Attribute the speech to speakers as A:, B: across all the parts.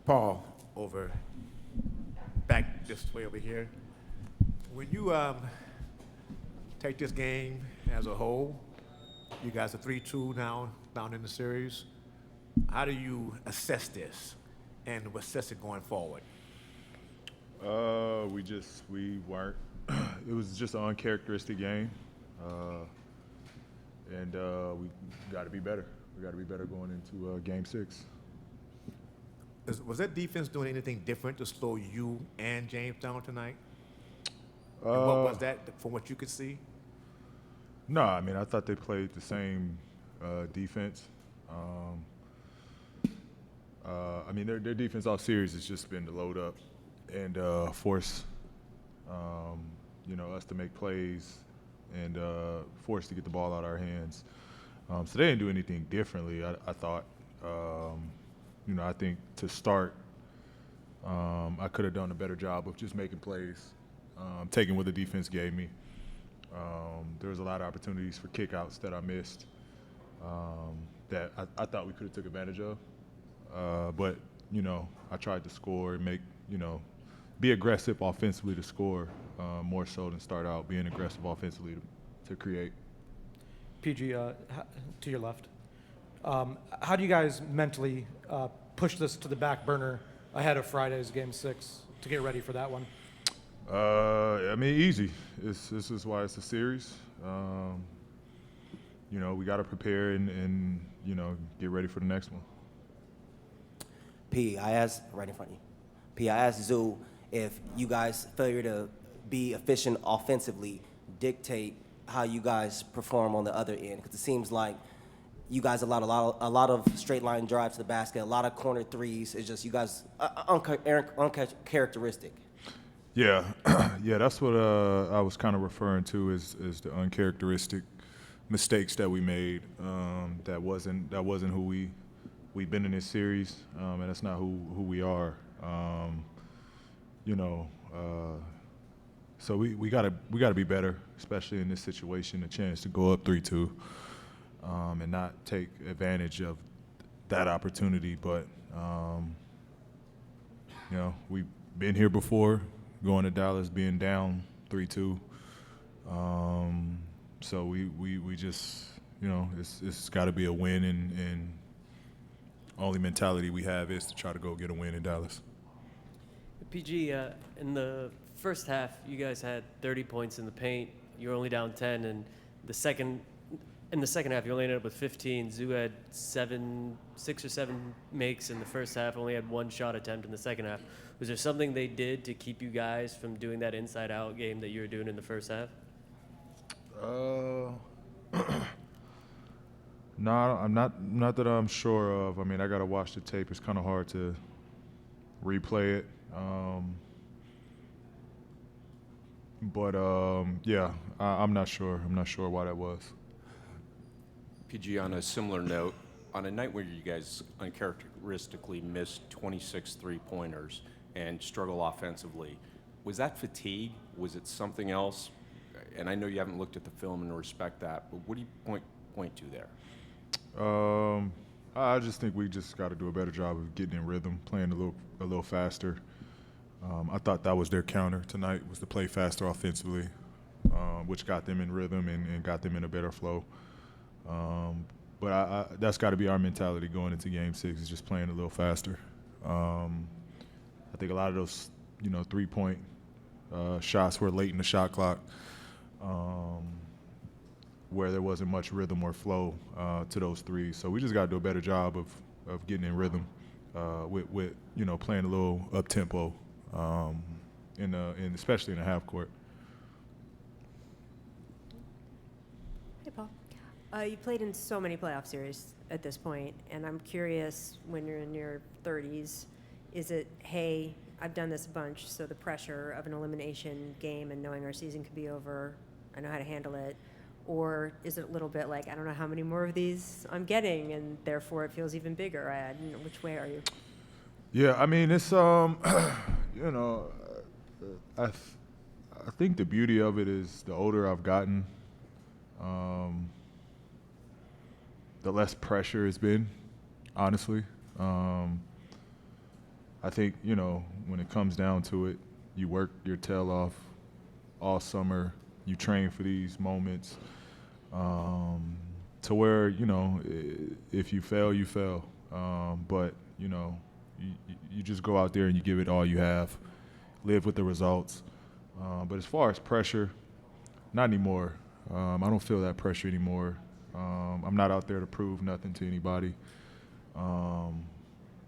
A: Paul, over back this way over here. When you take this game as a whole, you guys are 3-2 now down in the series. How do you assess this and assess it going forward?
B: We weren't. It was just an uncharacteristic game, and we got to be better. We got to be better going into Game 6.
A: Was that defense doing anything different to slow you and James down tonight? And what was that from what you could see?
B: No, I mean I thought they played the same defense. I mean their defense all series has just been to load up and force us to make plays and force to get the ball out of our hands. So they didn't do anything differently. I thought. I think to start, I could have done a better job of just making plays, taking what the defense gave me. There was a lot of opportunities for kickouts that I missed that I thought we could have took advantage of. But I tried to score and be aggressive offensively to score more so than start out being aggressive offensively to create.
C: PG, to your left. How do you guys mentally push this to the back burner ahead of Friday's Game 6 to get ready for that one?
B: I mean, easy. This is why it's a series. We got to prepare and get ready for the next one.
D: I asked right in front of you. I asked Zoo if you guys' failure to be efficient offensively dictate how you guys perform on the other end, because it seems like you guys allowed a lot of straight line drives to the basket, a lot of corner threes. It's just you guys uncharacteristic.
B: Yeah, yeah, that's what I was kind of referring to as the uncharacteristic mistakes that we made. That wasn't who we've been in this series, and that's not who we are. So we gotta be better, especially in this situation. A chance to go up 3-2. And not take advantage of that opportunity. But, we've been here before, going to Dallas, being down 3-2. So we just, it's got to be a win, and only mentality we have is to try to go get a win in Dallas.
E: PG, in the first half, you guys had 30 points in the paint. You were only down 10, and in the second half, you only ended up with 15. Zoo had 6 or 7 makes in the first half, only had 1 shot attempt in the second half. Was there something they did to keep you guys from doing that inside-out game that you were doing in the first half?
B: No, I'm not that I'm sure of. I mean, I got to watch the tape. It's kind of hard to replay it. Yeah, I'm not sure. I'm not sure why that was.
F: PG, on a similar note, on a night where you guys uncharacteristically missed 26 three-pointers and struggle offensively, was that fatigue? Was it something else? And I know you haven't looked at the film and respect that, but what do you point to there?
B: I just think we just got to do a better job of getting in rhythm, playing a little faster. I thought that was their counter tonight, was to play faster offensively, which got them in rhythm and got them in a better flow. But that's got to be our mentality going into Game 6, is just playing a little faster. I think a lot of those, 3-point shots were late in the shot clock, where there wasn't much rhythm or flow to those threes. So we just got to do a better job of getting in rhythm with playing a little up tempo, especially in the half court.
G: Hey, Paul. You played in so many playoff series at this point, and I'm curious, when you're in your 30s, is it, hey, I've done this a bunch, so the pressure of an elimination game and knowing our season could be over, I know how to handle it? Or is it a little bit like, I don't know how many more of these I'm getting, and therefore it feels even bigger? I don't know, which way are you?
B: Yeah, I mean, it's, I think the beauty of it is the older I've gotten, the less pressure it's been, honestly. I think, you know, when it comes down to it, you work your tail off all summer. You train for these moments to where, you know, if you fail, you fail. But, you know, you just go out there and you give it all you have, live with the results. But as far as pressure, not anymore. I don't feel that pressure anymore. I'm not out there to prove nothing to anybody.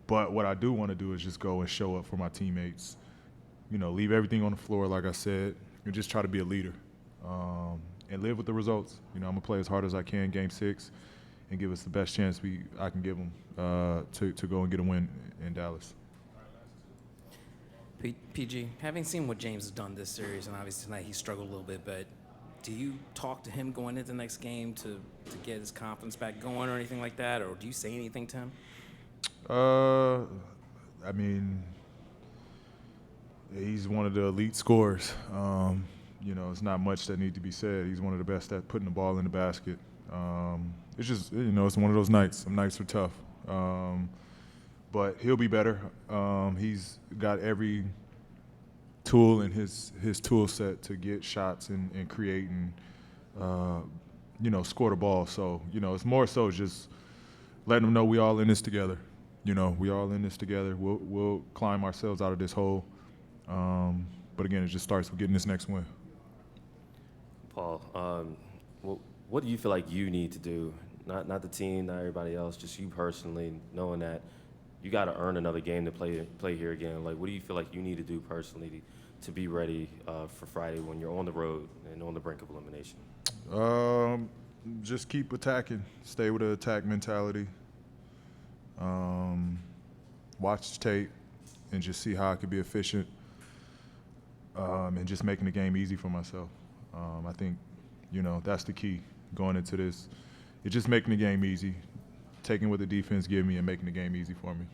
B: But what I do want to do is just go and show up for my teammates. You know, leave everything on the floor, like I said, and just try to be a leader and live with the results. You know, I'm going to play as hard as I can Game 6 and give us the best chance I can give them to go and get a win in Dallas.
H: PG, having seen what James has done this series, and obviously tonight he struggled a little bit, but do you talk to him going into the next game to get his confidence back going or anything like that, or do you say anything to him?
B: I mean, he's one of the elite scorers. You know, it's not much that need to be said. He's one of the best at putting the ball in the basket. It's just, you know, it's one of those nights. Some nights are tough. But he'll be better. He's got every tool in his tool set to get shots and create and, you know, score the ball. So, you know, it's more so just letting them know we all in this together. You know, we all in this together. We'll climb ourselves out of this hole. But again, it just starts with getting this next win.
I: Paul, what do you feel like you need to do? Not the team, not everybody else, just you personally, knowing that you got to earn another game to play here again. Like, what do you feel like you need to do personally to be ready for Friday when you're on the road and on the brink of elimination?
B: Just keep attacking. Stay with an attack mentality. Watch tape and just see how I could be efficient and just making the game easy for myself. I think, you know, that's the key going into this. It's just making the game easy, taking what the defense give me and making the game easy for me.